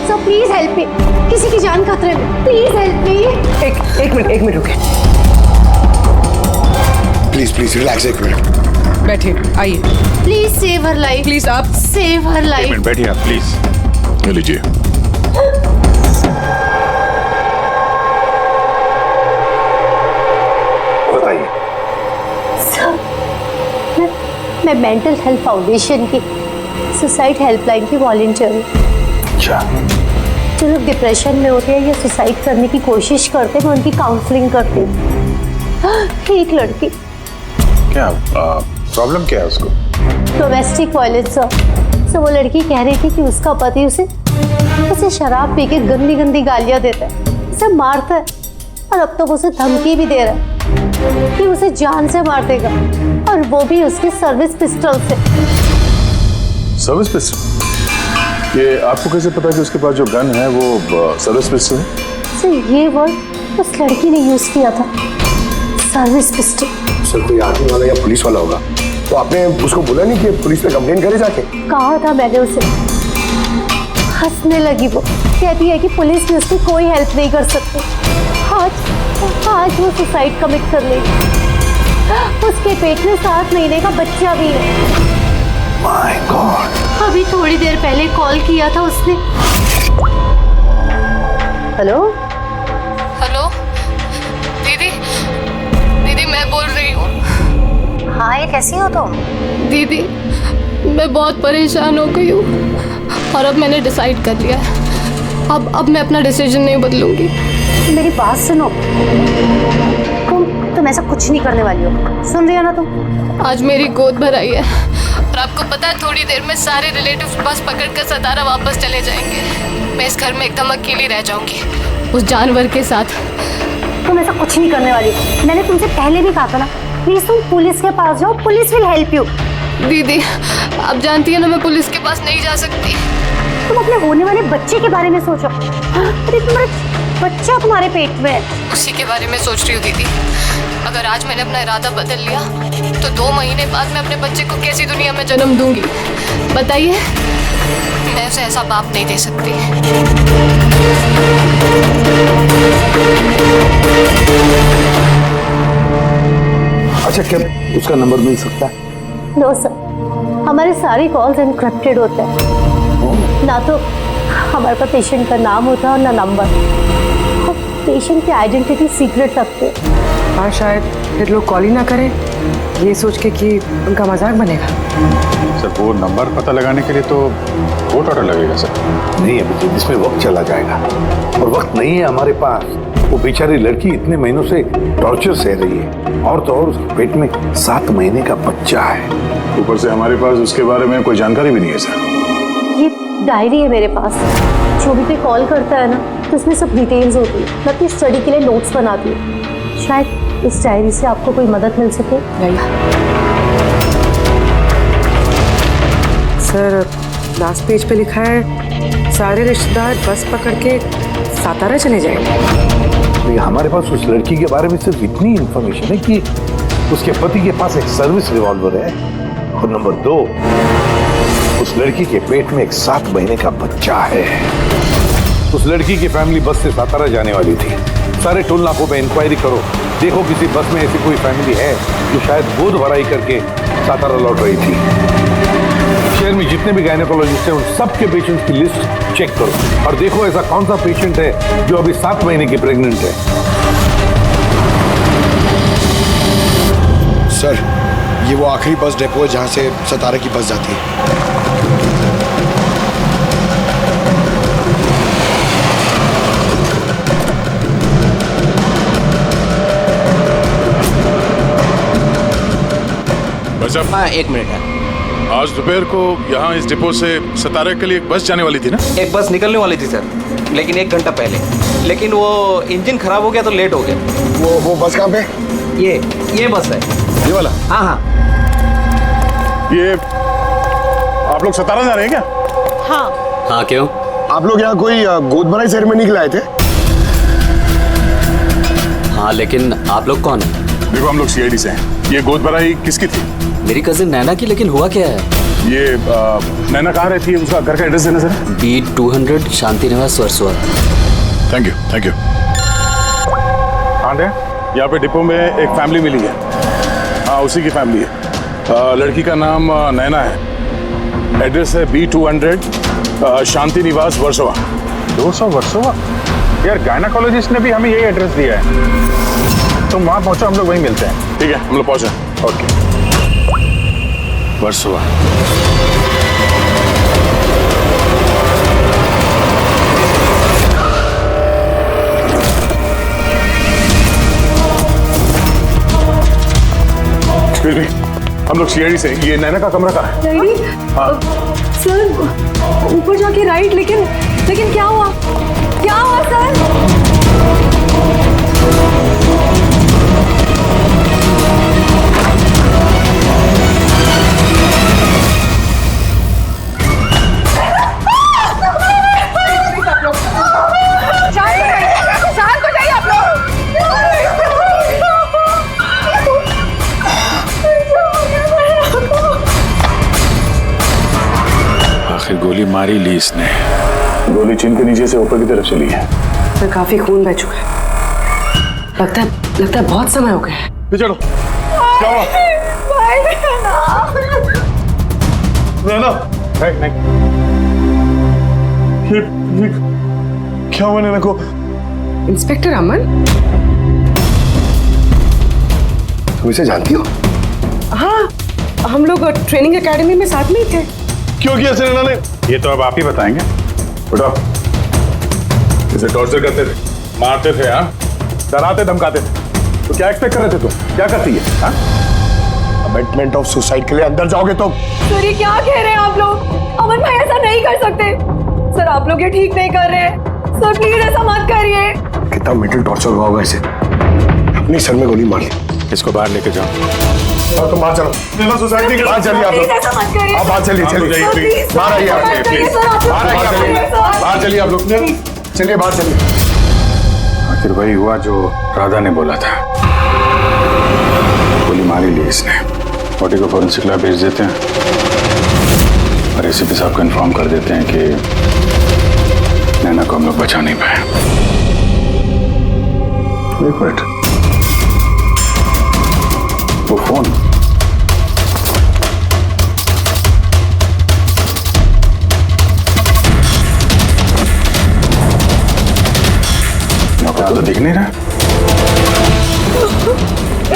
So please help me, किसी की जान खतरे में, प्लीज हेल्प मी। एक मिनट रुके। प्लीज रिलैक्स, एक मिनट बैठे, आइए। Please save her life, please आप सेव हर एक लाइफ। मिनट बैठिए आप प्लीज। ये लीजिए। बताइए। सर, मैं मेंटल हेल्थ फाउंडेशन की सुसाइड हेल्पलाइन की वॉलंटियर हूँ। अच्छा, जो लोग डिप्रेशन में होते हैं या सुसाइड करने की कोशिश करते हैं, मैं उनकी काउंसलिंग करती हूँ। एक लड़की, क्या प्रॉब्लम क्या है उसको? डोमेस्टिक वायलेंस सर, वो लड़की कह रही थी कि उसका पति उसे शराब पी के गंदी गंदी गालियां देता है, उसे मारता है, और अब तो वो उसे धमकी भी दे रहा है कि उसे जान से मार देगा, और वो भी उसके सर्विस पिस्टल से। Service pistol? ये आपको कैसे पता कि उसके पास जो गन है वो सर्विस पिस्टल है? सर, ये वर्ड उस लड़की ने यूज किया था, सर्विस पिस्टल। सर कोई आर्मी वाला या पुलिस वाला होगा, तो आपने उसको बोला नहीं कि पुलिस पे कंप्लेन करे जाके? कहा था मैंने उसे। हंसने लगी वो, कहती है कि पुलिस भी उसकी कोई हेल्प नहीं कर सकती। आज वो सुसाइड कमिट कर लेगी। उसके पेट में 7 महीने का बच्चा भी है। My God. अभी थोड़ी देर पहले कॉल किया था उसने। हेलो हेलो दीदी मैं बोल रही हूँ। हाँ, ये कैसी हो तुम? दीदी मैं बहुत परेशान हो गई हूँ, और अब मैंने डिसाइड कर लिया है। अब मैं अपना डिसीजन नहीं बदलूंगी। मेरी बात सुनो, तुम ऐसा कुछ नहीं करने वाली हो, सुन रही हो ना तुम? आज मेरी गोद भराई है, और आपको पता है थोड़ी देर में सारे रिलेटिव्स बस पकड़कर सतारा वापस चले जाएंगे। मैं इस घर में एकदम अकेली रह जाऊंगी उस जानवर के साथ। तुम ऐसा कुछ नहीं करने वाली हो, मैंने तुमसे पहले भी कहा था ना। प्लीज तुम पुलिस के पास जाओ, पुलिस विल हेल्प यू। दीदी आप जानती है ना, मैं पुलिस के पास नहीं जा सकती। तुम अपने होने वाले बच्चे के बारे में सोचो। अरे तुम्हारा बच्चा तुम्हारे पेट में है। उसी के बारे में सोच रही हूँ दीदी। अगर आज मैंने अपना इरादा बदल लिया तो 2 महीने बाद मैं अपने बच्चे को कैसी दुनिया में जन्म दूंगी बताइए? मैं उसे ऐसा बाप नहीं दे सकती। अच्छा, क्या उसका नंबर मिल सकता है? नो सर, हमारे सारे कॉल्स एनक्रिप्टेड होते हैं। ना तो हमारे पास पेशेंट का नाम होता है और ना नंबर। पेशेंट की आइडेंटिटी सीक्रेट रखते हैं। हाँ, शायद फिर लोग कॉल ही ना करें, ये सोच के कि उनका मजाक बनेगा। सर वो नंबर पता लगाने के लिए तो कोर्ट ऑर्डर लगेगा सर। नहीं अभिजीत, इसमें वक्त चला जाएगा, और वक्त नहीं है हमारे पास। वो बेचारी लड़की इतने महीनों से टॉर्चर सह रही है, और तो और उसके पेट में 7 महीने का बच्चा है। ऊपर से हमारे पास उसके बारे में कोई जानकारी भी नहीं है सर। ये डायरी है मेरे पास, जो भी पे कॉल करता है ना, तो इसमें सब डिटेल्स होती है। मैं अपनी स्टडी के लिए नोट्स बनाती हूँ, शायद इस डायरी से आपको कोई मदद मिल सके। सर लास्ट पेज पे लिखा है सारे रिश्तेदार बस पकड़ के सातारा चले जाएंगे। हमारे पास उस लड़की के बारे में सिर्फ इतनी इंफॉर्मेशन है कि उसके पति के पास एक सर्विस रिवॉल्वर है, और नंबर 2, उस लड़की के पेट में एक 7 महीने का बच्चा है। उस लड़की की फैमिली बस से सातारा जाने वाली थी। सारे टोल नाकों पे इंक्वायरी करो, देखो किसी बस में ऐसी कोई फैमिली है जो शायद गोद भराई करके सातारा लौट रही थी। शहर में जितने भी गायनेकोलॉजिस्ट हैं उन सबके पेशेंट्स की लिस्ट चेक करो, और देखो ऐसा कौन सा पेशेंट है जो अभी 7 महीने की प्रेग्नेंट है। सर, ये वो आखिरी बस डिपो है जहाँ से सतारा की बस जाती है। हाँ, 1 मिनट है। आज दोपहर को यहाँ इस डिपो से सतारा के लिए एक बस जाने वाली थी ना? एक बस निकलने वाली थी सर, लेकिन 1 घंटा पहले। लेकिन वो इंजन खराब हो गया तो लेट हो गया। वो बस कहाँ पे? ये बस है, ये वाला? हाँ। ये आप लोग सतारा जा रहे हैं क्या? हाँ क्यों? आप लोग यहाँ कोई गोद भराई सेरेमनी के लिए आए थे? हाँ, लेकिन आप लोग कौन हैं? देखो हम लोग CID से हैं। ये गोद भराई किसकी थी? मेरी कजिन नैना की, लेकिन हुआ क्या है? ये नैना कहाँ रहती है, उसका घर का एड्रेस देना सर। B200 शांति निवास Versova. Thank you, thank you. हाँ दे, यहाँ पे डिपो में एक फैमिली मिली है। हाँ, उसी की फैमिली है। लड़की का नाम नैना है। एड्रेस है B200 शांति निवास वर्सोवा। 200 वर्सोवा? यार गायनाकोलॉजिस्ट ने भी हमें यही एड्रेस दिया है। तुम वहां पहुंचो, हम लोग वहीं मिलते हैं। ठीक है, हम लोग पहुंचे। ओके। वर्सोवा। Excuse me, हम लोग सीआईडी से। ये नैना का कमरा कहाँ है? डैडी, हाँ। सर ऊपर जाके राइट, लेकिन क्या हुआ? क्या हुआ सर? आखिर गोली मारी ली इसने। गोली चिन के नीचे से ऊपर की तरफ चली है। सर काफी खून बह चुका है। लगता है बहुत समय हो गया है। चलो, क्या हुआ? नैना, नहीं। ये क्या हुआ नैना को? इंस्पेक्टर अमन, तुम इसे जानती हो? हाँ, हम लोग ट्रेनिंग एकेडमी में साथ में ही थे। क्यों किया ऐसे नैना ने? ये तो अब आप ही बताएंगे। उठाओ। इसे टॉर्चर करते थे, मारते थे, हाँ, डराते धमकाते थे। तो क्या एक्सपेक्ट कर रहे थे तुम? क्या करती है? हाँ, अबेटमेंट ऑफ सुसाइड के लिए अंदर जाओगे तो? सर ये क्या कह रहे हैं आप लोग? अमन भाई ऐसा नहीं कर सकते। सर आप लोग ये ठीक नहीं कर रहे हैं। सर प्लीज ऐसा मत करिए। कितना मेंटल टॉर्चर हुआ होगा इसे। अपनी सर में गोली मार ली। इसको बाहर लेके जाओ। तुम बाहर चलो। सोसाइटी के बाहर चलिए आप लोग। ऐसा मत करिए। आप बाहर चलिए, चलिए। बाहर आइए आप, प्लीज। बाहर आइए आप, बाहर चलिए आप लोग। चलिए बाहर चलिए। आखिर वही हुआ जो राधा ने बोला था। गोली मारी ली इसने। बॉडी को फॉरेंसिक लैब भेज देते हैं और एसीपी साहब को इन्फॉर्म कर देते हैं कि नैना को हम लोग बचा नहीं पाए। एक मिनट, वो फोन तो दिख नहीं रहा।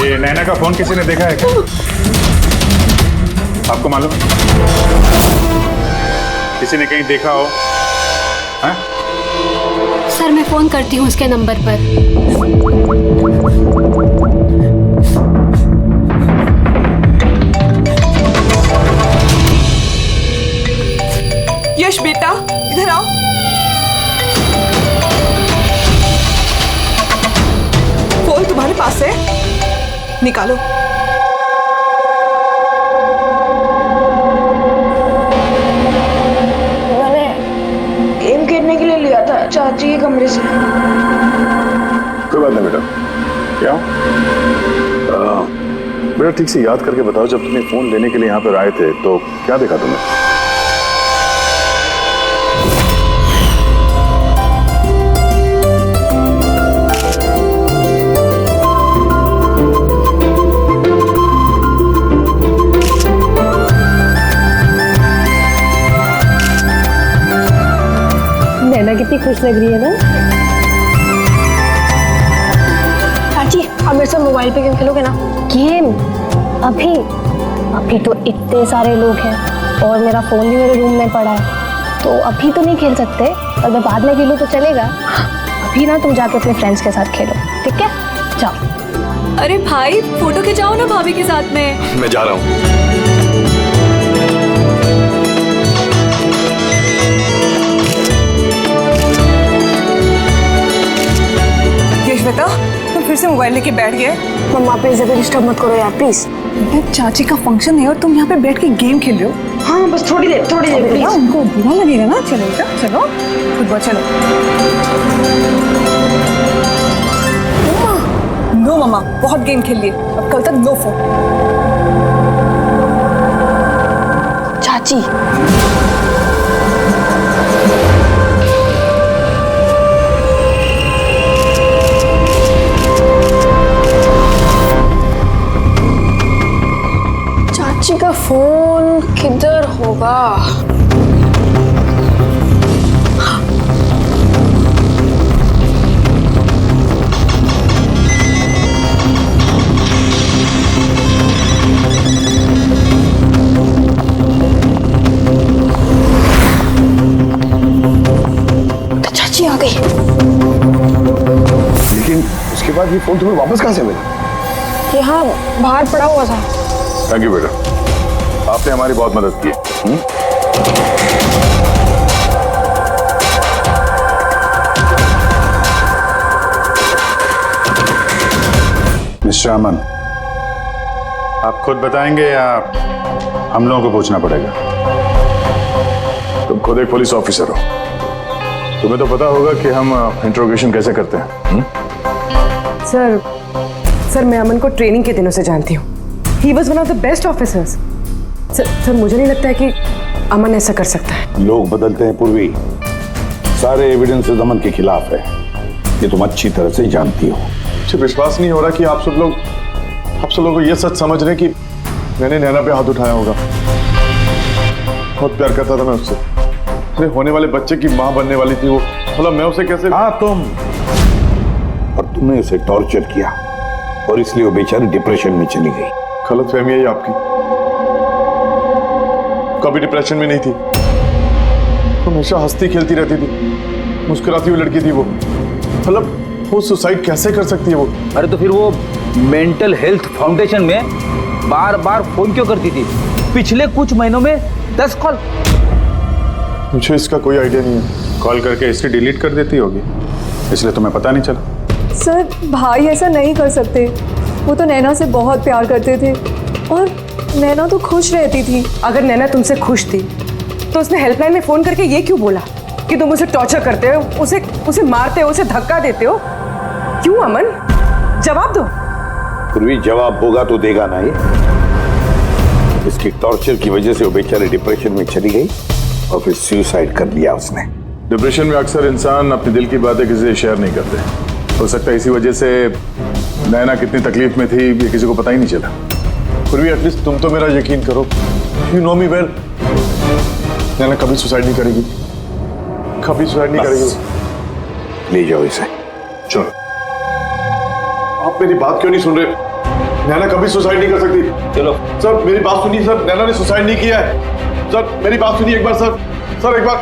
ये नैना का फोन किसी ने देखा है क्या? आपको मालूम? किसी ने कहीं देखा हो? हाँ? सर मैं फोन करती हूँ उसके नंबर पर। यश बेटा इधर आओ। फोन तुम्हारे पास है, निकालो। मैंने गेम खेलने के लिए लिया था चाची के कमरे से। कोई बात नहीं बेटा। क्या बेटा ठीक से याद करके बताओ, जब तुमने फोन लेने के लिए यहाँ पर आए थे तो क्या देखा तुमने? नैना कितनी खुश लग रही है ना। चाची अब मेरे साथ मोबाइल पे गेम खेलोगे ना? गेम? अभी तो इतने सारे लोग हैं और मेरा फोन भी मेरे रूम में पड़ा है, तो अभी तो नहीं खेल सकते। अगर बाद में खेलो तो चलेगा। अभी ना तुम जाके अपने फ्रेंड्स के साथ खेलो, ठीक है? जाओ। अरे भाई फोटो खिंचाओ ना भाभी के साथ में। मैं जा रहा हूँ। बेटा तुम फिर से मोबाइल लेके बैठ गए। मम्मा प्लीज अगर डिस्टर्ब मत करो यार, प्लीज। बेटा चाची का फंक्शन है और तुम यहाँ पे बैठ के गेम खेल रहे हो। हाँ बस थोड़ी देर प्लीज। उनको बुरा लगेगा ना। चलो बेटा चलो, फुटबॉल चलो। नो मम्मा, बहुत गेम खेल लिए, अब कल तक नो फोन। चाची। चाची का फोन किधर होगा? चाची आ गई। लेकिन उसके बाद ये फोन तुम्हें वापस कहाँ से मिला? यहाँ बाहर पड़ा हुआ था। थैंक यू बेटा, आपने हमारी बहुत मदद की है। मिस्टर अमन, आप खुद बताएंगे या हम लोगों को पूछना पड़ेगा? तुम खुद एक पुलिस ऑफिसर हो, तुम्हें तो पता होगा कि हम इंट्रोगेशन कैसे करते हैं। सर मैं अमन को ट्रेनिंग के दिनों से जानती हूँ। He was one of the best officers. Sir मुझे नहीं लगता है कि अमन ऐसा कर सकता है। लोग बदलते हैं पूर्वी, सारे एविडेंसेस अमन के खिलाफ है, ये तुम अच्छी तरह से जानती हो। मुझे विश्वास नहीं हो रहा कि आप सब लोग को ये सच समझ रहे हैं कि मैंने नैना पे हाथ उठाया होगा। बहुत प्यार करता था मैं उससे। मेरे होने वाले बच्चे की माँ बनने वाली थी वो, मतलब मैं उसे कैसे। हाँ तुम, और तुमने उसे टॉर्चर किया और इसलिए वो बेचारी डिप्रेशन में चली गई। गलतफहमी है ये आपकी, कभी डिप्रेशन में नहीं थी, हमेशा हंसती खेलती रहती थी, मुस्कुराती हुई लड़की थी वो। मतलब वो सुसाइड कैसे कर सकती है वो? अरे तो फिर वो मेंटल हेल्थ फाउंडेशन में बार बार फोन क्यों करती थी? पिछले कुछ महीनों में 10 कॉल। मुझे इसका कोई आइडिया नहीं है। कॉल करके हिस्ट्री डिलीट कर देती होगी, इसलिए तुम्हें पता नहीं चला। सर भाई ऐसा नहीं कर सकते, वो तो नैना से बहुत प्यार करते थे और नैना तो खुश रहती थी। अगर नैना तुमसे खुश थी तो उसने हेल्पलाइन में फोन करके ये क्यों बोला कि तुम उसे टॉर्चर करते हो, उसे मारते हो, उसे धक्का देते हो? क्यों अमन, जवाब दो। पूर्वी जवाब होगा तो देगा नहीं। इसकी टॉर्चर की वजह से वो बेचारी डिप्रेशन में चली गई और फिर सुसाइड कर लिया उसने। डिप्रेशन में अक्सर इंसान अपने दिल की बातें किसी से शेयर नहीं करते। हो सकता है इसी वजह से नैना कितनी तकलीफ में थी ये किसी को पता ही नहीं चला। फिर भी एटलीस्ट तुम तो मेरा यकीन करो, यू नो मी वेल। नैना कभी सुसाइड नहीं करेगी, कभी सुसाइड नहीं करेगी। ले जाओ इसे, चलो। आप मेरी बात क्यों नहीं सुन रहे? नैना कभी सुसाइड नहीं कर सकती। चलो सर मेरी बात सुनिए सर, नैना ने सुसाइड नहीं किया है। सर मेरी बात सुनिए एक बार सर, सर एक बार।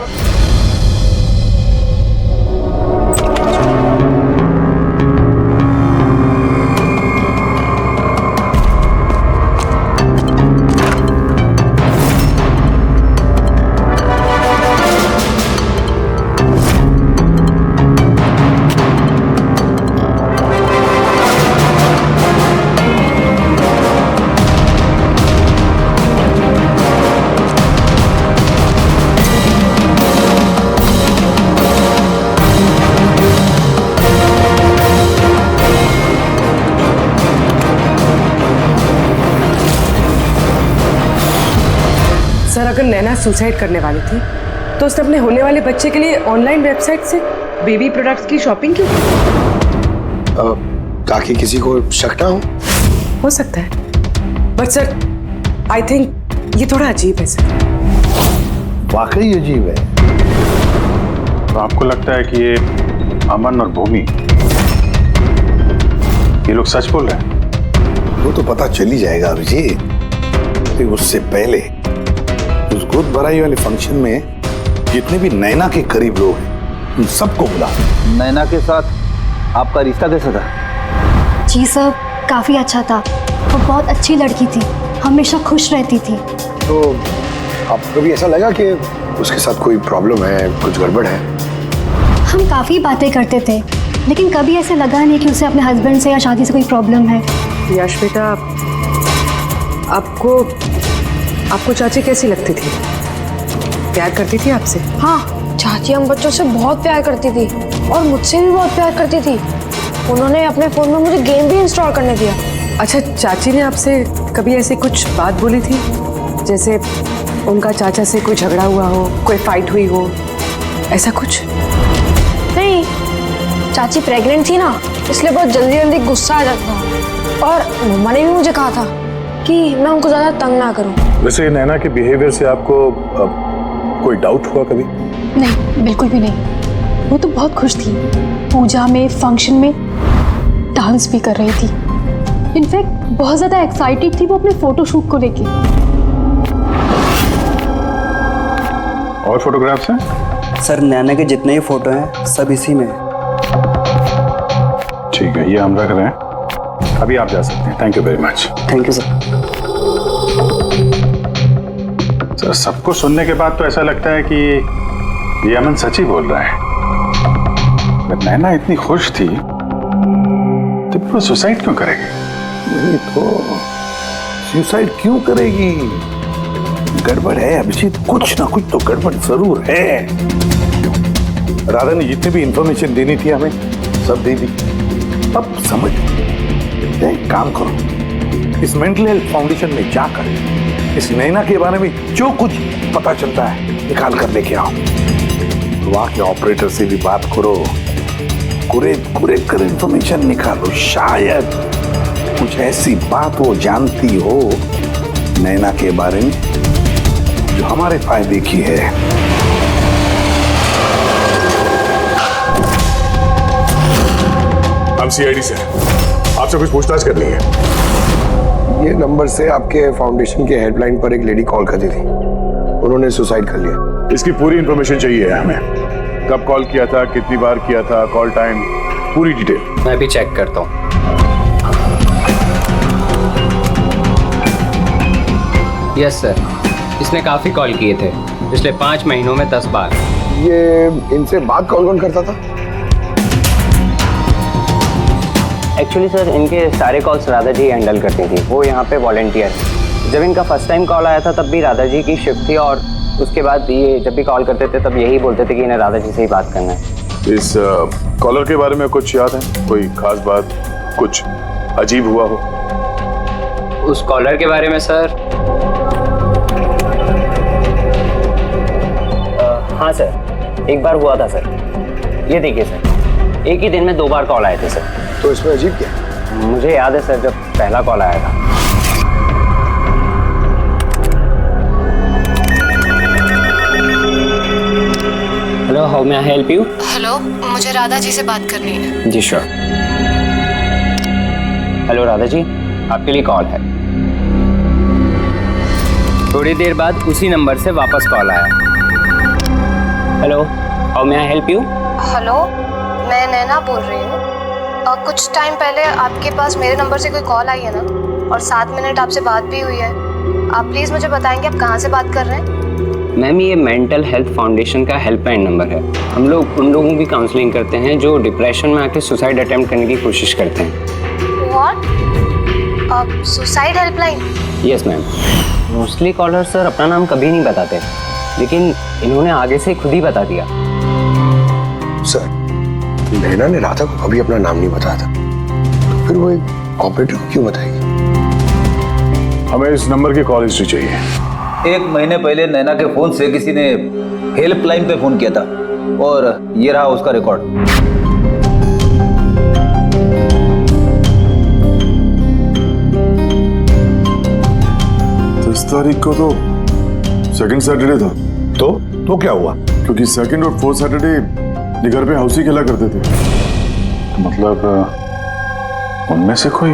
सर अगर नैना सुसाइड करने वाली थी तो उसने अपने होने वाले बच्चे के लिए ऑनलाइन वेबसाइट से बेबी प्रोडक्ट्स की शॉपिंग क्यों की? ताकि किसी को शक ना हो सकता है, बट सर आई थिंक ये थोड़ा अजीब है सर। वाकई अजीब है। तो आपको लगता है कि ये अमन और भूमि ये लोग सच बोल रहे हैं? वो तो पता चल ही जाएगा अभिजीत। फिर उससे पहले उस गोद भराई वाले फंक्शन में जितने भी नैना के करीब लोग हैं उन सबको बुला। नैना के साथ आपका रिश्ता कैसा था? जी सर, काफ़ी अच्छा था। वो बहुत अच्छी लड़की थी, हमेशा खुश रहती थी। तो आपको भी ऐसा लगा कि उसके साथ कोई प्रॉब्लम है, कुछ गड़बड़ है? हम काफ़ी बातें करते थे, लेकिन कभी ऐसे लगा नहीं कि उसे अपने हस्बैंड से या शादी से कोई प्रॉब्लम है। यश बेटा, आपको चाची कैसी लगती थी? प्यार करती थी आपसे? हाँ, चाची हम बच्चों से बहुत प्यार करती थी और मुझसे भी बहुत प्यार करती थी। उन्होंने अपने फोन में मुझे गेम भी इंस्टॉल करने दिया। अच्छा, चाची ने आपसे कभी ऐसी कुछ बात बोली थी जैसे उनका चाचा से कोई झगड़ा हुआ हो, कोई फाइट हुई हो, ऐसा कुछ? नहीं, चाची प्रेग्नेंट थी ना, इसलिए बहुत जल्दी जल्दी गुस्सा आ जाता था। और मम्मा ने भी मुझे कहा था कि मैं उनको ज़्यादा तंग ना करूं। वैसे नैना के बिहेवियर से आपको कोई डाउट हुआ कभी? नहीं, बिल्कुल भी नहीं। वो तो बहुत खुश थी, पूजा में, फंक्शन में डांस भी कर रही थी। इनफैक्ट बहुत ज़्यादा एक्साइटेड थी वो अपने फोटोशूट को लेके। और फोटोग्राफ्स हैं? सर नैना के जितने ही फोटो हैं सब इसी में। ठीक है, ये हम रख रहे हैं, अभी आप जा सकते हैं। Thank you very much. Thank you sir. Sir सबको सुनने के बाद तो ऐसा लगता है कि ये अमन सच ही बोल रहा है। अगर नैना इतनी खुश थी तो वो सुसाइड क्यों करेगी? नहीं तो सुसाइड क्यों करेगी? गड़बड़ है अभिजीत, कुछ ना कुछ तो गड़बड़ जरूर है। राधा ने जितनी भी इंफॉर्मेशन देनी थी हमें सब दे दी। अब समझ एक काम करो, इस मेंटल हेल्थ फाउंडेशन में जाकर इस नैना के बारे में जो कुछ पता चलता है निकाल कर लेके आओ। वहां के ऑपरेटर से भी बात करो, कुरेद कर इंफॉर्मेशन निकालो। शायद कुछ ऐसी बात वो जानती हो नैना के बारे में जो हमारे फायदे की है। हम सीआईडी से आपसे कुछ पूछताछ करनी है। ये नंबर से आपके फाउंडेशन के हेल्पलाइन पर एक लेडी कॉल कर दी थी, उन्होंने सुसाइड कर लिया। इसकी पूरी इंफॉर्मेशन चाहिए हमें, कब कॉल किया था, कितनी बार किया था, कॉल टाइम, पूरी डिटेल। मैं भी चेक करता हूँ। यस सर, इसने काफ़ी कॉल किए थे पिछले 5 महीनों में 10 बार। ये इनसे बात कौन कौन करता था? एक्चुअली सर इनके सारे कॉल्स राधा जी हैंडल करती थी, वो यहाँ पे वॉलंटियर। जब इनका फर्स्ट टाइम कॉल आया था तब भी राधा जी की शिफ्ट थी, और उसके बाद ये जब भी कॉल करते थे तब यही बोलते थे कि इन्हें राधा जी से ही बात करना है। इस कॉलर के बारे में कुछ याद है? कोई खास बात, कुछ अजीब हुआ हो? उस कॉलर के बारे में सर? हाँ सर, एक बार हुआ था सर। ये देखिए सर, एक ही दिन में 2 बार कॉल आए थे सर। तो इसमें अजीब क्या? मुझे याद है सर, जब पहला कॉल आया था। Hello, how may I help you? Hello, मुझे राधा जी से बात करनी है। जी श्योर। हेलो राधा जी, आपके लिए कॉल है। थोड़ी देर बाद उसी नंबर से वापस कॉल आया। Hello, how may I help you? Hello, मैं नैना बोल रही हूँ। कुछ टाइम पहले आपके पास मेरे नंबर से कोई कॉल आई है ना, और 7 मिनट आपसे बात भी हुई है। आप प्लीज़ मुझे बताएंगे आप कहाँ से बात कर रहे हैं? मैम, ये मेंटल हेल्थ फाउंडेशन का हेल्पलाइन नंबर है। हम लोग उन लोगों की काउंसलिंग करते हैं जो डिप्रेशन में आके सुसाइड अटेम्प्ट करने की कोशिश करते हैं। What? Suicide helpline? Yes ma'am. Mostly caller sir अपना नाम कभी नहीं बताते, लेकिन इन्होंने आगे से खुद ही बता दिया। सर, नैना ने राधा को कभी अपना नाम नहीं बताया था, तो फिर वो एक ऑपरेटर को क्यों बताएगी? हमें इस नंबर की कॉल हिस्ट्री चाहिए। 1 महीने पहले नैना के फोन से किसी ने हेल्पलाइन पे फोन किया था, और ये रहा उसका रिकॉर्ड। तो 10 तारीख को तो सेकंड सैटरडे था। तो क्या हुआ? क्योंकि सेकंड और 4th सैटरडे ये घर पे हाउसी खेला करते थे। मतलब उनमें से कोई?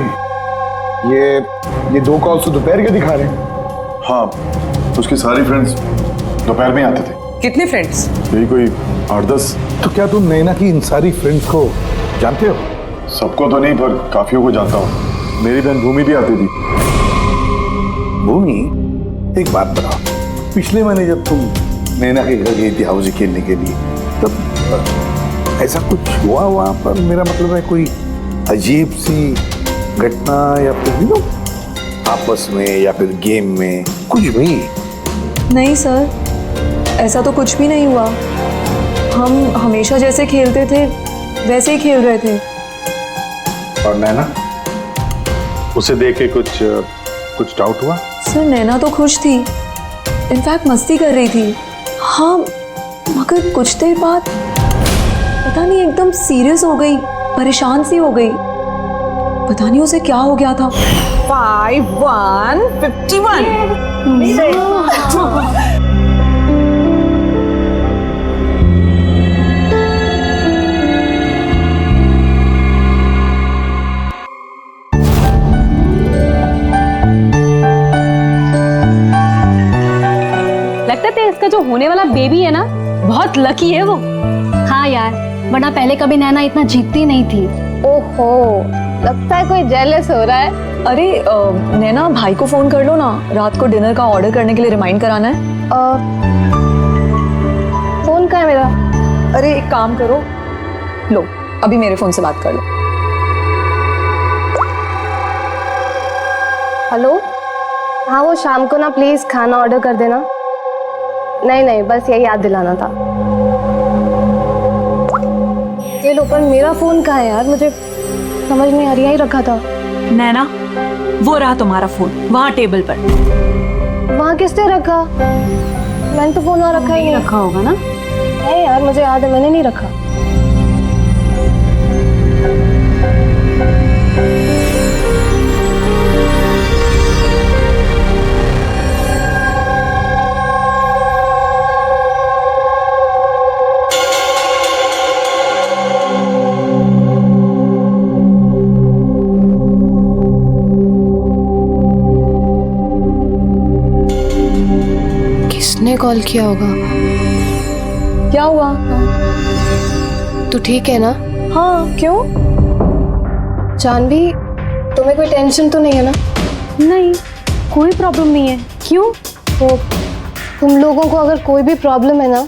ये 2 कॉल्स तो दोपहर के दिखा रहे हैं। हाँ, उसकी सारी फ्रेंड्स दोपहर में आते थे। कितने फ्रेंड्स? यही कोई 8-10। तो क्या तुम नैना की इन सारी फ्रेंड्स को जानते हो? सबको तो नहीं, पर काफियों को जानता हूँ। मेरी बहन भूमि भी आती थी। भूमि, एक बात बताओ, पिछले महीने जब तुम नैना के घर गई थी हाउसी खेलने के लिए, तब ऐसा कुछ हुआ वहां पर? मेरा मतलब है कोई अजीब सी घटना, या फिर आपस में या फिर गेम में कुछ भी? नहीं सर, ऐसा तो कुछ भी नहीं हुआ। हम हमेशा जैसे खेलते थे वैसे ही खेल रहे थे। और नैना, उसे देख के कुछ डाउट हुआ? सर, नैना तो खुश थी, इनफैक्ट मस्ती कर रही थी। हाँ, मगर कुछ देर बाद पता नहीं एकदम सीरियस हो गई, परेशान सी हो गई। पता नहीं उसे क्या हो गया था। 5151 लगता है इसका जो होने वाला बेबी है ना, बहुत लकी है वो। हाँ यार, वरना पहले कभी नैना इतना जीतती नहीं थी। ओहो, लगता है कोई जेलस हो रहा है। अरे नैना, भाई को फोन कर लो ना, रात को डिनर का ऑर्डर करने के लिए रिमाइंड कराना है। फोन कहाँ है मेरा? अरे एक काम करो, लो अभी मेरे फोन से बात कर लो। हेलो, हाँ वो शाम को ना प्लीज खाना ऑर्डर कर देना। नहीं बस यही याद दिलाना था। ये लो, पर मेरा फोन कहाँ है यार, मुझे समझ नहीं आ रही, यही रखा था। नैना, वो रहा तुम्हारा फोन वहाँ टेबल पर। वहाँ किसने रखा? मैंने तो फोन वहाँ रखा ही नहीं। रखा होगा ना? नहीं यार, मुझे याद है मैंने नहीं रखा। किसने कॉल किया होगा? क्या हुआ? तू ठीक है ना? हाँ, क्यों? जानवी, तुम्हें कोई टेंशन तो नहीं है ना? नहीं, कोई प्रॉब्लम नहीं है। क्यों? तो तुम लोगों को अगर कोई भी प्रॉब्लम है ना,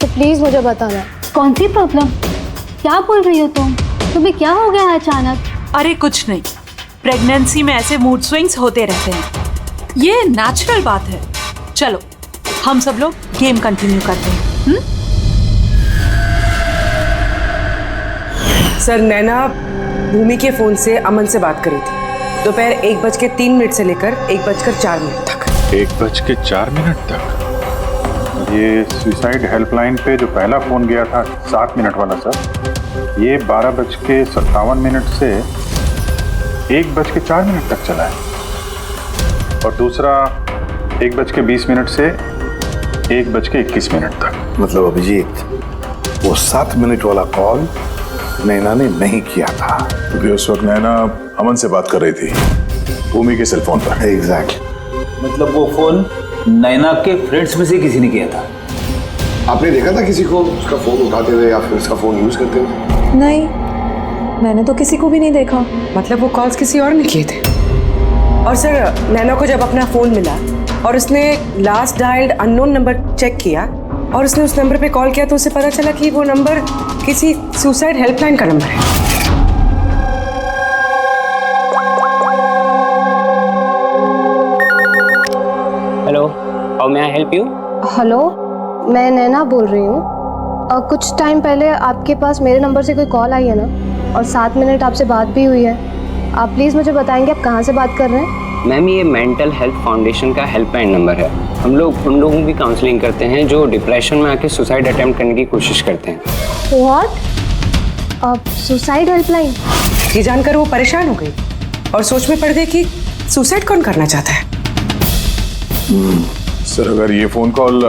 तो प्लीज मुझे बताना। कौन सी प्रॉब्लम? क्या बोल रही हो तुम? तुम्हें क्या हो गया अचानक? अरे कुछ नहीं, प्रेगनेंसी में ऐसे मूड स्विंग्स होते रहते हैं, ये नेचुरल बात है। चलो हम सब लोग गेम कंटिन्यू करते हैं। सर, नैना भूमि के फोन से अमन से बात करी थी दोपहर 1:03 से लेकर 1:04 तक। 1:04 तक? ये सुसाइड हेल्पलाइन पे जो पहला फोन गया था 7 मिनट वाला सर, ये 12:57 से 1:04 तक चला है, और दूसरा 1:20 से 1:21 तक। मतलब अभिजीत, वो 7 मिनट वाला कॉल नैना ने नहीं किया था, क्योंकि उस वक्त नैना अमन से बात कर रही थी भूमि के सेल फोन पर। एग्जैक्टली। मतलब वो फोन नैना के फ्रेंड्स में से किसी ने किया था? आपने देखा था किसी को उसका फोन उठाते हुए या फिर उसका फोन यूज करते हुए? नहीं, मैंने तो किसी को भी नहीं देखा। मतलब वो कॉल्स किसी और ने किए थे। और सर, नैना को जब अपना फोन मिला और उसने last dialled unknown number check किया और उसने उस नंबर पे कॉल किया, तो उसे पता चला कि वो नंबर किसी सुसाइड हेल्पलाइन का नंबर है। Hello, how may I help you? Hello, मैं नैना बोल रही हूँ। कुछ टाइम पहले आपके पास मेरे नंबर से कोई कॉल आई है ना, और 7 मिनट आपसे बात भी हुई है। आप प्लीज़ मुझे बताएंगे आप कहाँ से बात कर रहे हैं? मैम, ये मेंटल हेल्थ फाउंडेशन का हेल्पलाइन नंबर है। हम लोग उन लोगों की काउंसलिंग करते हैं जो डिप्रेशन में आके सुसाइड अटेम्प्ट करने की कोशिश करते हैं। व्हाट? Suicide helpline? ये जानकर वो परेशान हो गई और सोच में पड़ गई कि सुसाइड कौन करना चाहता है। सर, अगर ये फोन कॉल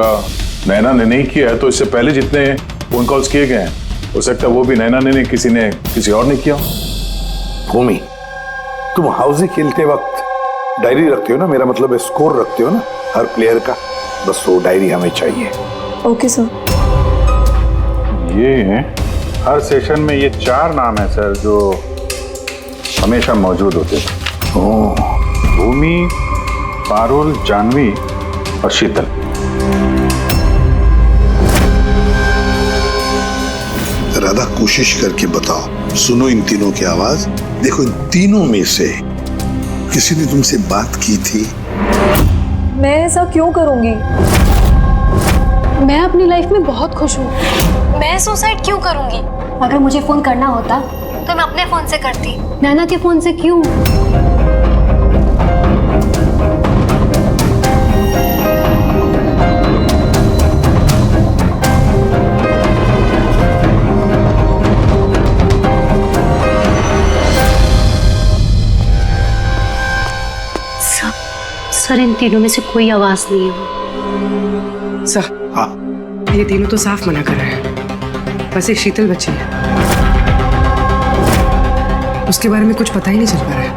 नैना ने नहीं किया है, तो इससे पहले जितने फोन कॉल्स किए गए हैं, हो सकता है वो भी नैना ने नहीं, किसी और ने किया। भूमि, तुम हाउसी खेलते वक्त डायरी रखते हो ना? मेरा मतलब है स्कोर रखते हो ना हर प्लेयर का? बस वो डायरी हमें चाहिए। Okay sir. ये हर सेशन में ये 4 नाम है सर जो हमेशा मौजूद होते थे। भूमि, पारुल, जानवी और शीतल। राधा, कोशिश करके बताओ, सुनो इन तीनों की आवाज। देखो, इन तीनों में से किसी ने तुमसे बात की थी? मैं ऐसा क्यों करूंगी? मैं अपनी लाइफ में बहुत खुश हूँ। मैं सुसाइड क्यों करूंगी? अगर मुझे फोन करना होता तो मैं अपने फोन से करती, नैना के फोन से क्यों? सर इन तीनों में से कोई आवाज नहीं है। सर ये तीनों तो साफ मना कर रहे हैं, बस एक शीतल बची है, उसके बारे में कुछ पता ही नहीं चल पा रहा है।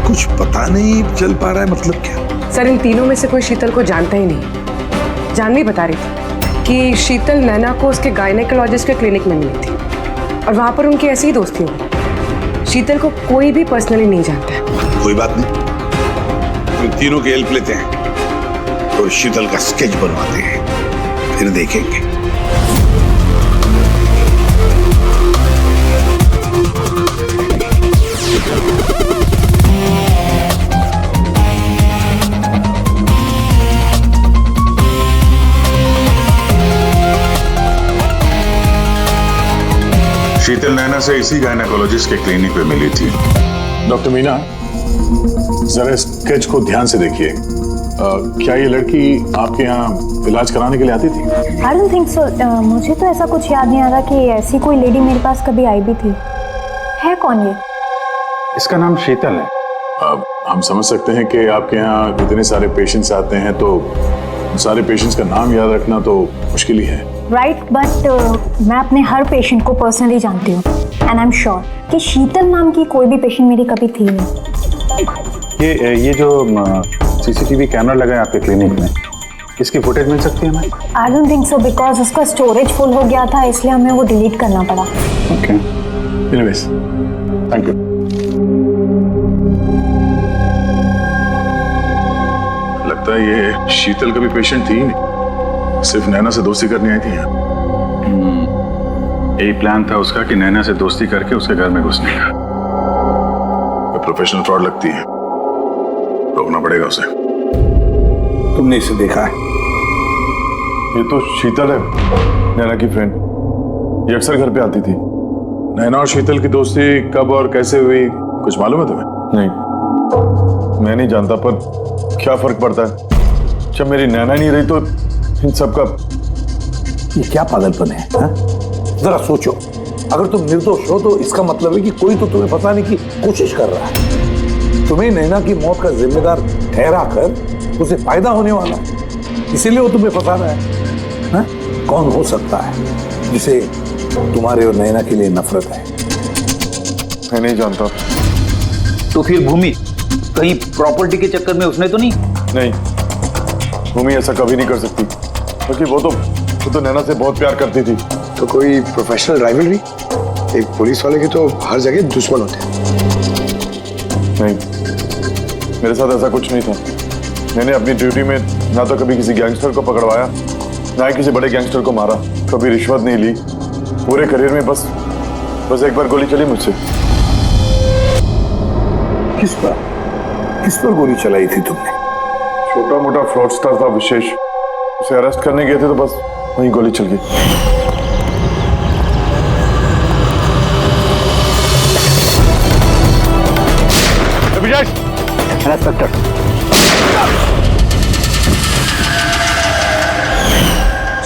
कुछ पता नहीं चल पा रहा है मतलब क्या? सर इन तीनों में से कोई शीतल को जानता ही नहीं। जानवी बता रही थी कि शीतल नैना को उसके गायनेकोलॉजिस्ट के क्लिनिक में मिली थी और वहां पर उनकी ऐसी ही दोस्ती हुई। शीतल को कोई भी पर्सनली नहीं जानता है। कोई बात नहीं, हम तीनों की हेल्प लेते हैं और शीतल का स्केच बनवाते हैं, फिर देखेंगे। शीतल नैना से इसी गायनेकोलॉजिस्ट के क्लिनिक पे मिली थी। डॉक्टर मीना, जरा स्केच को ध्यान से देखिए। क्या ये लड़की आपके यहाँ इलाज कराने के लिए आती थी? I don't think so. मुझे तो ऐसा कुछ याद नहीं आ रहा कि ऐसी कोई लेडी मेरे पास कभी आई भी थी। है कौन ये? इसका नाम शीतल है। अब हम समझ सकते हैं कि आपके यहाँ इतने सारे पेशेंट्स आते हैं, तो सारे पेशेंट्स का नाम याद रखना तो मुश्किल ही है। राइट, बट मैं अपने हर पेशेंट को पर्सनली जानती हूँ एंड आई एम श्योर कि शीतल नाम की कोई भी पेशेंट मेरी कभी थी नहीं। ये जो सीसीटीवी कैमरा लगा है आपके क्लिनिक में, इसकी फुटेज मिल सकती है हमें? I don't think so, because उसका स्टोरेज फुल हो गया था, इसलिए हमें वो डिलीट करना पड़ा। Okay, anyways, thank you. लगता है ये शीतल का भी पेशेंट थी, सिर्फ नैना से दोस्ती करनी आई थी यहाँ। यही प्लान था उसका कि नैना से दोस्ती करके उसके घर में घुसने का। प्रोफेशनल फ्रॉड लगती है, रोकना पड़ेगा उसे। तुमने इसे देखा है? ये तो शीतल है, नैना की फ्रेंड। ये अक्सर घर पे आती थी। नैना और शीतल की दोस्ती कब और कैसे हुई, कुछ मालूम है तुम्हें? नहीं, मैं नहीं जानता, पर क्या फर्क पड़ता है? जब मेरी नैना नहीं रही तो इन सब का। ये क्या पागलपन है हा? जरा सोचो, अगर तुम निर्दोष हो तो इसका मतलब है कि कोई तो तुम्हें फंसाने की कोशिश कर रहा है। तुम्हें नैना की मौत का जिम्मेदार ठहरा कर उसे फायदा होने वाला है, इसीलिए वो तुम्हें फंसा रहा है हा? कौन हो सकता है जिसे तुम्हारे और नैना के लिए नफरत है? मैं नहीं जानता। तो फिर भूमि कहीं प्रॉपर्टी के चक्कर में उसने तो नहीं? भूमि ऐसा कभी नहीं कर सकती, क्योंकि वो तो नैना से बहुत प्यार करती थी। तो कोई प्रोफेशनल राइवलरी? एक पुलिस वाले के तो हर जगह दुश्मन होते हैं। नहीं, मेरे साथ ऐसा कुछ नहीं था। मैंने अपनी ड्यूटी में ना तो कभी किसी गैंगस्टर को पकड़वाया, ना ही किसी बड़े गैंगस्टर को मारा, कभी रिश्वत नहीं ली। पूरे करियर में बस एक बार गोली चली मुझसे। किस पर गोली चलाई थी तुमने? छोटा मोटा फ्रॉडस्टर था विशेष, उसे अरेस्ट करने गए थे तो बस वहीं गोली चल गई। इंस्पेक्टर,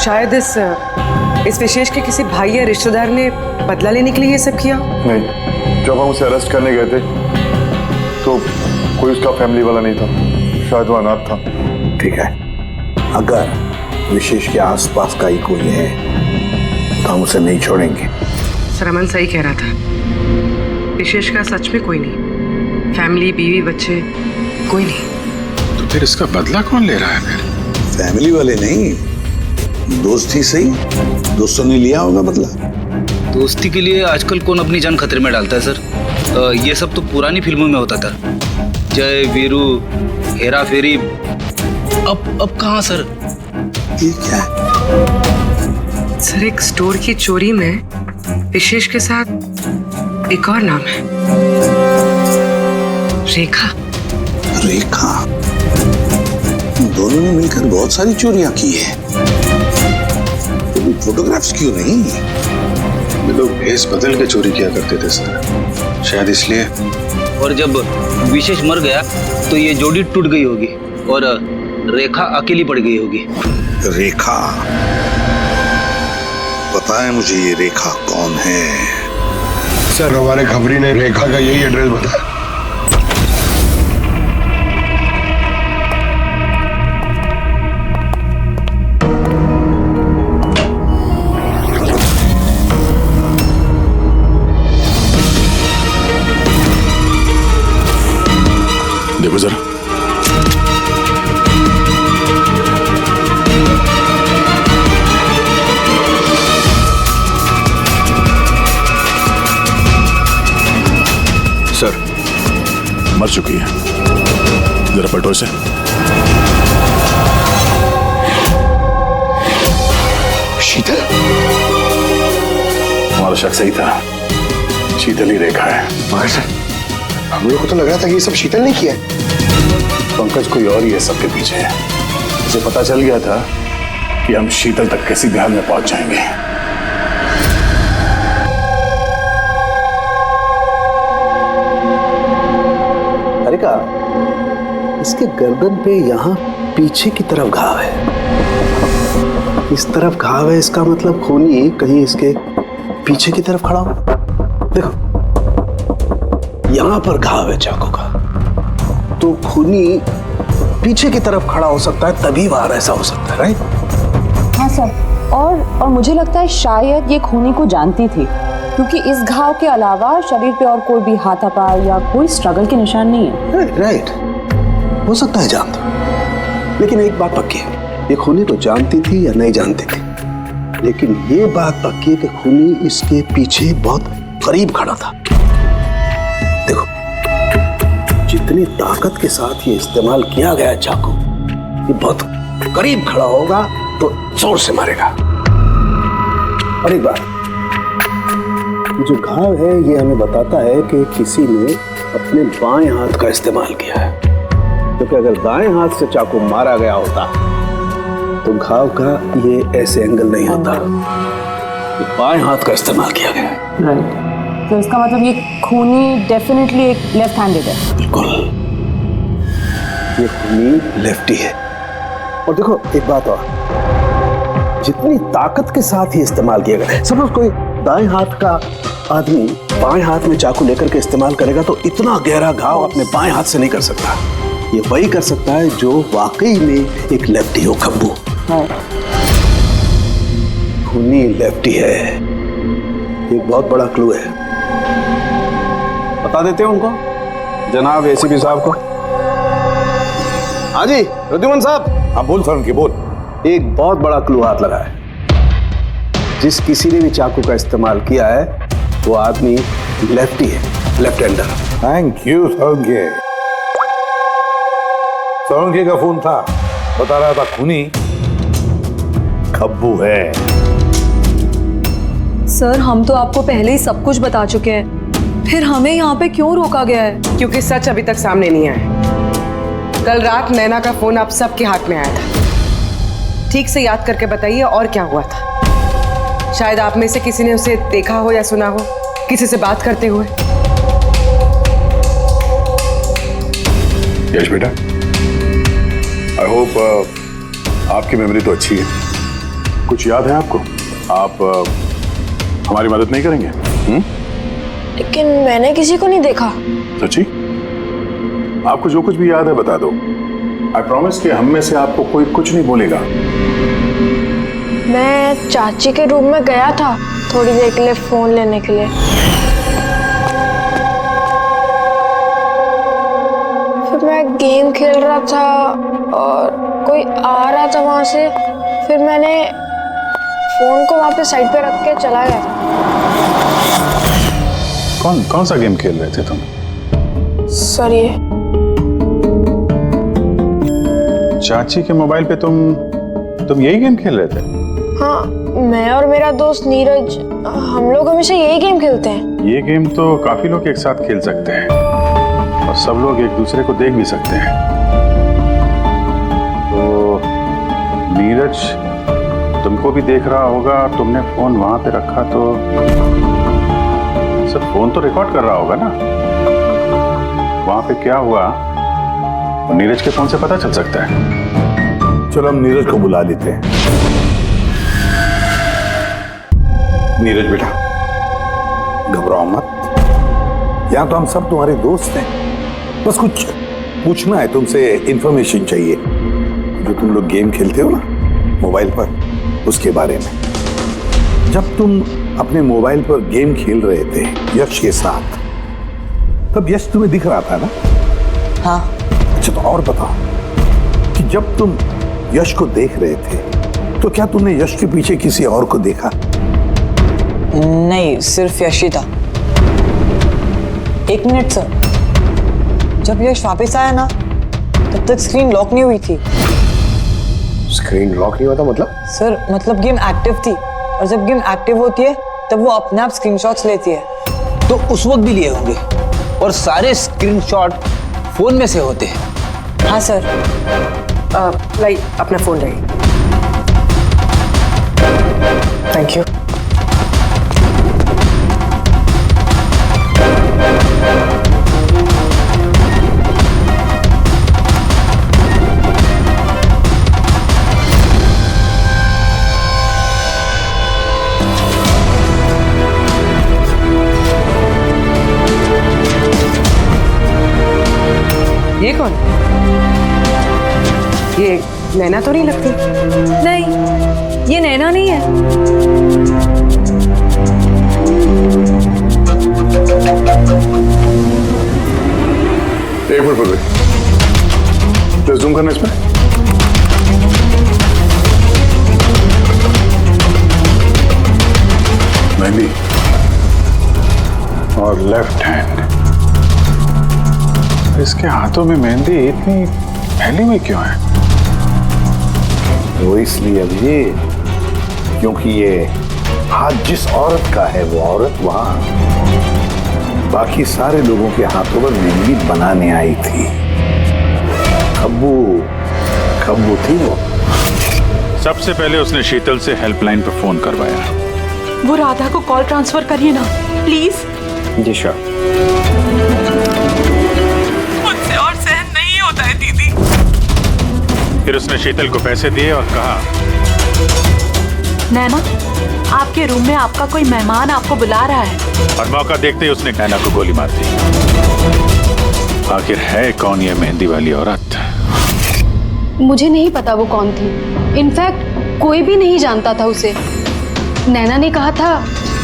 शायद इस विशेष के किसी भाई या रिश्तेदार ने बदला लेने के लिए ये सब किया। नहीं, जब हम उसे अरेस्ट करने गए थे तो कोई उसका फैमिली वाला नहीं था, शायद वो अनाथ था। ठीक है, अगर विशेष के आसपास का ही कोई है तो हम उसे नहीं छोड़ेंगे। सर अमन सही कह रहा था, विशेष का सच में कोई नहीं, फैमिली, बीवी, बच्चे, कोई नहीं। तो फिर इसका बदला कौन ले रहा है फिर? फैमिली वाले नहीं, दोस्त ही सही। दोस्तों ने लिया होगा बदला। दोस्ती के लिए आजकल कौन अपनी जान खतरे में डालता है सर? ये सब तो पुरानी फिल्मों में होता था, जय वीरू, हेरा फेरी। अब कहाँ सर? ये क्या है? सर एक स्टोर की चोरी में विशेष के साथ एक और नाम है, रेखा। रेखा? दोनों ने मिलकर बहुत सारी चोरियां की है। तो फोटोग्राफ्स क्यों नहीं? वे लोग भेस बदल के चोरी किया करते थे सर, शायद इसलिए। और जब विशेष मर गया तो ये जोड़ी टूट गई होगी और रेखा अकेली पड़ गई होगी। रेखा? पता है मुझे ये रेखा कौन है। सर हमारे खबरी ने रेखा का यही एड्रेस बताया। सर मर चुकी है। जरा पलटो इसे। शीतल? हमारा शक सही था, शीतल ही रेखा है। मगर सर, हम लोग को तो लग रहा था कि ये सब शीतल ने किया है। पंकज कोई और ही है सबके पीछे है। उसे पता चल गया था कि हम शीतल तक किसी भी हाल में पहुंच जाएंगे। हरिका, इसके गर्दन पे यहाँ पीछे की तरफ घाव है। इस तरफ घाव है, इसका मतलब खूनी कहीं इसके पीछे की तरफ खड़ा हो। देखो, यहाँ पर घाव है चाकू का, तो खूनी पीछे की तरफ खड़ा हो सकता है, तभी वार ऐसा हो सकता है, राइट? हाँ सर, और मुझे लगता है शायद ये खूनी को जानती थी, क्योंकि इस घाव के अलावा शरीर पे और कोई भी हाथापाई या कोई स्ट्रगल के निशान नहीं है। राइट, हो सकता है जानती, लेकिन एक बात पक्की है, ये खूनी को जानती थी या नहीं जानती थी, लेकिन ये बात पक्की है कि खूनी इसके पीछे बहुत करीब खड़ा था। देखो, जितनी ताकत के साथ ये इस्तेमाल किया गया चाकू, ये बहुत करीब खड़ा होगा तो जोर से मारेगा। और एक बात, जो घाव है ये हमें बताता है कि किसी ने अपने बाएं हाथ का इस्तेमाल किया है, क्योंकि अगर दाएं हाथ से चाकू मारा गया होता तो घाव का ये ऐसे एंगल नहीं होता। ये बाएं हाथ का इस्तेमाल किया गया है। राइट, तो इसका मतलब ये खूनी डेफिनेटली एक लेफ्ट हैंडेड है। बिल्कुल, ये खूनी लेफ्टी है। और देखो एक बात और, जितनी ताकत के साथ ही इस्तेमाल किया गया, सपोज कोई दाएं हाथ का आदमी बाएं हाथ में चाकू लेकर के इस्तेमाल करेगा तो इतना गहरा घाव अपने बाएं हाथ से नहीं कर सकता। ये वही कर सकता है जो वाकई में एक लेफ्टी हो। खब्बू खूनी लेफ्टी है, एक बहुत बड़ा क्लू है। बता देते हैं उनको, जनाब एसीपी साहब को। हाँ जी प्रद्युमन साहब। हाँ बोल सर, उनकी बोल। एक बहुत बड़ा क्लू हाथ लगा है। जिस किसी ने भी चाकू का इस्तेमाल किया है वो आदमी लेफ्टी है, लेफ्ट हैंडर। थैंक यू सोंगे। सोंगे का फोन था, बता रहा था खूनी खब्बू है। सर, हम तो आपको पहले ही सब कुछ बता चुके हैं, फिर हमें यहाँ पे क्यों रोका गया है? क्योंकि सच अभी तक सामने नहीं आया। कल रात नैना का फोन आप सबके हाथ में आया था। ठीक से याद करके बताइए और क्या हुआ था। शायद आप में से किसी ने उसे देखा हो या सुना हो किसी से बात करते हुए। यश बेटा, आई होप आपकी मेमोरी तो अच्छी है, कुछ याद है आपको? आप हमारी मदद नहीं करेंगे? लेकिन मैंने किसी को नहीं देखा। सच्ची? आपको जो कुछ भी याद है बता दो। आई प्रॉमिस कि हम में से आपको कोई कुछ नहीं बोलेगा। मैं चाची के रूम में गया था थोड़ी देर के लिए फोन लेने के लिए। फिर मैं गेम खेल रहा था और कोई आ रहा था वहां से, फिर मैंने फोन को वहां पे साइड पे रख के चला गया था। कौन सा गेम खेल रहे थे तुम? सर ये चाची के मोबाइल पे तुम यही गेम खेल रहे थे? हाँ, मैं और मेरा दोस्त नीरज, हम लोग हमेशा यही गेम खेलते हैं। ये गेम तो काफी लोग एक साथ खेल सकते हैं और सब लोग एक दूसरे को देख भी सकते हैं। तो नीरज तुमको भी देख रहा होगा, तुमने फोन वहां पे रखा तो सब फोन तो रिकॉर्ड कर रहा होगा ना। वहां पे क्या हुआ नीरज के फोन से पता चल सकता है। चलो हम नीरज को बुला लेते हैं। नीरज बेटा, घबराओ मत, यहां तो हम सब तुम्हारे दोस्त हैं। बस कुछ पूछना है तुमसे, इंफॉर्मेशन चाहिए। जो तुम लोग गेम खेलते हो ना मोबाइल पर, उसके बारे में। जब तुम अपने मोबाइल पर गेम खेल रहे थे यश के साथ, तब यश तुम्हें दिख रहा था ना? हाँ। अच्छा, तो और बताओ कि जब तुम यश को देख रहे थे तो क्या तुमने यश के पीछे किसी और को देखा? नहीं, सिर्फ यश ही था। एक मिनट सर, जब यश वापस आया ना तब तक स्क्रीन लॉक नहीं हुई थी। स्क्रीन लॉक नहीं होता मतलब? सर मतलब गेम एक्टिव थी, और जब गेम एक्टिव होती है तब वो अपने आप स्क्रीनशॉट्स लेती है। तो उस वक्त भी लिए होंगे, और सारे स्क्रीनशॉट फोन में से होते हैं। हाँ सर। लाई अपना फोन लाई। Thank you. ये कौन? ये नैना तो नहीं लगती। नहीं, ये नैना नहीं है। एक मिनट पकड़े, जस्ट जूम करना इसमें। मेहंदी और लेफ्ट हैंड, इसके हाथों में मेहंदी इतनी फैली हुई क्यों है? वो इसलिए अभी, क्योंकि ये हाथ जिस औरत का है वो औरत वहां बाकी सारे लोगों के हाथों पर मेहंदी बनाने आई थी। खब्बू थी वो। सबसे पहले उसने शीतल से हेल्पलाइन पर फोन करवाया। वो राधा को कॉल ट्रांसफर करिए ना प्लीज। Ji sure. मुझसे और सहन नहीं होता है दीदी। फिर उसने शीतल को पैसे दिए और कहा, नैना आपके रूम में आपका कोई मेहमान आपको बुला रहा है। और मौका देखते ही उसने नैना को गोली मार दी। आखिर है कौन ये मेहंदी वाली औरत? मुझे नहीं पता वो कौन थी। इनफैक्ट कोई भी नहीं जानता था उसे। नैना ने कहा था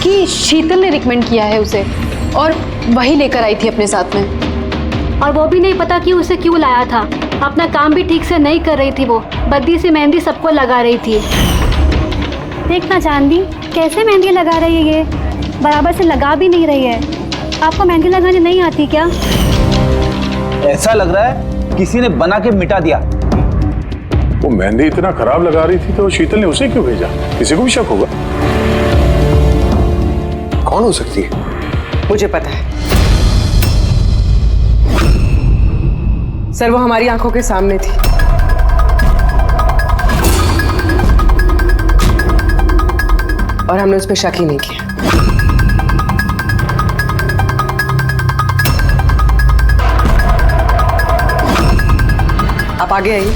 कि शीतल ने रिकमेंड किया है उसे, और वही लेकर आई थी अपने साथ में। और वो भी नहीं पता कि उसे क्यों लाया था। अपना काम भी ठीक से नहीं कर रही थी वो, बद्दी से मेहंदी सबको लगा रही थी। देखना चांदी कैसे मेहंदी लगा रही है, ये बराबर से लगा भी नहीं रही है। आपको मेहंदी लगाने नहीं आती क्या? ऐसा लग रहा है किसी ने बना के मिटा दिया। वो मेहंदी इतना खराब लगा रही थी तो शीतल ने उसे क्यों भेजा? किसी को भी शक होगा। कौन हो सकती है? मुझे पता है सर, वो हमारी आंखों के सामने थी। और हमने उस पर शक ही नहीं किया। आप आगे आइए।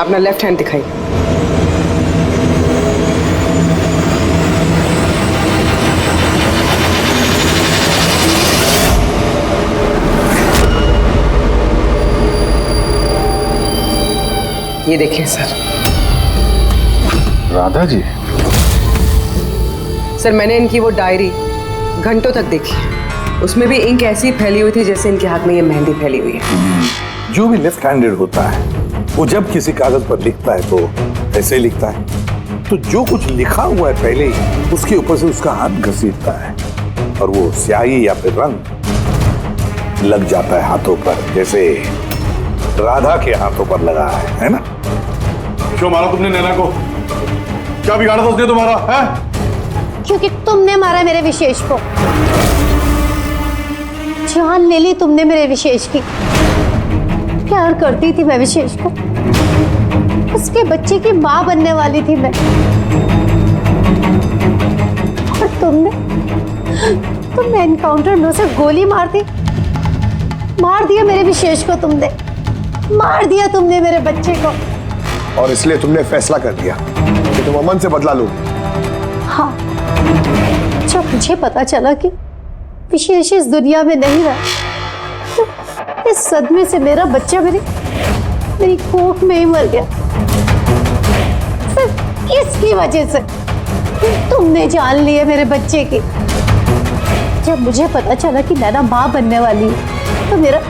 अपना लेफ्ट हैंड दिखाइए। ये देखिए सर। राधा जी? सर मैंने इनकी वो डायरी घंटों तक देखी। उसमें भी इंक ऐसी फैली हुई थी जैसे इनके हाथ में ये मेहंदी फैली हुई है। जो भी लेफ्ट हैंडेड होता है वो जब किसी कागज पर लिखता है तो ऐसे ही लिखता है। तो जो कुछ लिखा हुआ है पहले ही उसके ऊपर से उसका हाथ घसीटता है और वो स्याही या फिर रंग लग जाता है हाथों पर, जैसे राधा के हाथों पर लगा है ना? क्यों मारा तुमने नैना को? क्या बिगाड़ा था उसने तुम्हारा? है? क्योंकि तुमने मारा मेरे विशेष को। जान ले ली तुमने मेरे विशेष की। प्यार करती थी मैं विशेष को, उसके बच्चे की मां बनने वाली थी मैं। और तुमने एनकाउंटर में उसे गोली मार दिया मेरे विशेष को। तुमने मार दिया तुमने मेरे बच्चे को। और इसलिए तुमने फैसला कर लिया कि तुम अमन से बदला लोगे? हाँ, जब मुझे पता चला कि विशेष इस दुनिया में नहीं रहा, तो इस सदमे से मेरा बच्चा मेरी कोख में ही मर गया। सिर्फ इसकी वजह से तुमने जान ली है मेरे बच्चे की। जब मुझे पता चला कि नैना मां बनने वाली है तो मेरा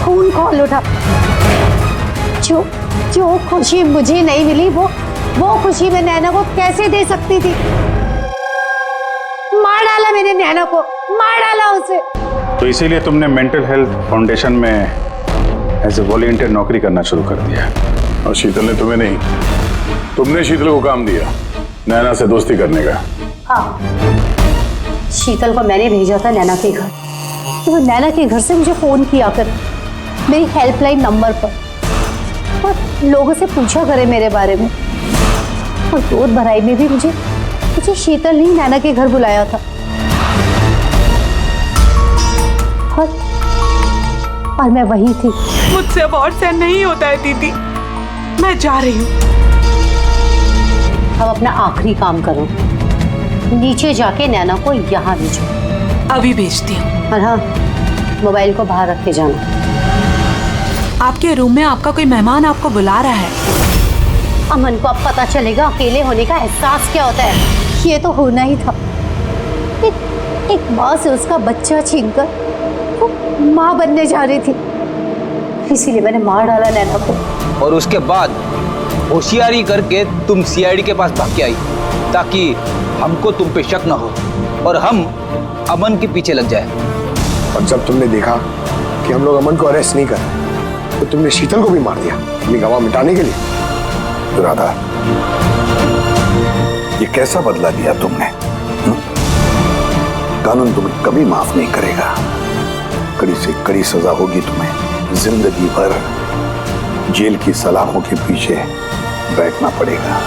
खून खौल उठा। जो खुशी मुझे नहीं मिली वो वो खुशी मैं नैना को कैसे दे सकती थी? मार डाला मैंने नैना को, मार डाला उसे। तो इसीलिए तुमने मेंटल हेल्थ फाउंडेशन में एज ए वॉलंटियर नौकरी करना शुरू कर दिया। और शीतल ने तुम्हें नहीं, तुमने शीतल को काम दिया नैना से दोस्ती करने का। हाँ, शीतल को मैंने भेजा था नैना के घर, तो वो नैना के घर से मुझे फोन किया कर मेरी हेल्पलाइन नंबर पर, और लोगों से पूछा करे मेरे बारे में। और दूध भराई में भी मुझे शीतल ने नैना के घर बुलाया था। और मैं वही थी। मुझसे अब और सहन नहीं होता है दीदी, मैं जा रही हूँ। अब अपना आखिरी काम करो, नीचे जाके नैना को यहाँ भेजो। अभी भेजती हूँ। और हाँ, मोबाइल को बाहर रख के जाना। आपके रूम में आपका कोई मेहमान आपको बुला रहा है। अमन को अब पता चलेगा अकेले होने का एहसास क्या होता है। ये तो होना ही था। एक माँ से उसका बच्चा छीनकर वो माँ बनने जा रही थी, इसीलिए मैंने मार डाला नैना को। और उसके बाद होशियारी करके तुम सीआईडी के पास भाग के आई ताकि हमको तुम पे शक ना हो और हम अमन के पीछे लग जाए। और जब तुमने देखा कि हम लोग अमन को अरेस्ट नहीं कर रहे, तो तुमने शीतल को भी मार दिया अपनी गवाह मिटाने के लिए। राधा, ये कैसा बदला लिया तुमने? कानून तुम्हें कभी माफ नहीं करेगा। कड़ी से कड़ी सजा होगी तुम्हें। जिंदगी भर जेल की सलाखों के पीछे बैठना पड़ेगा।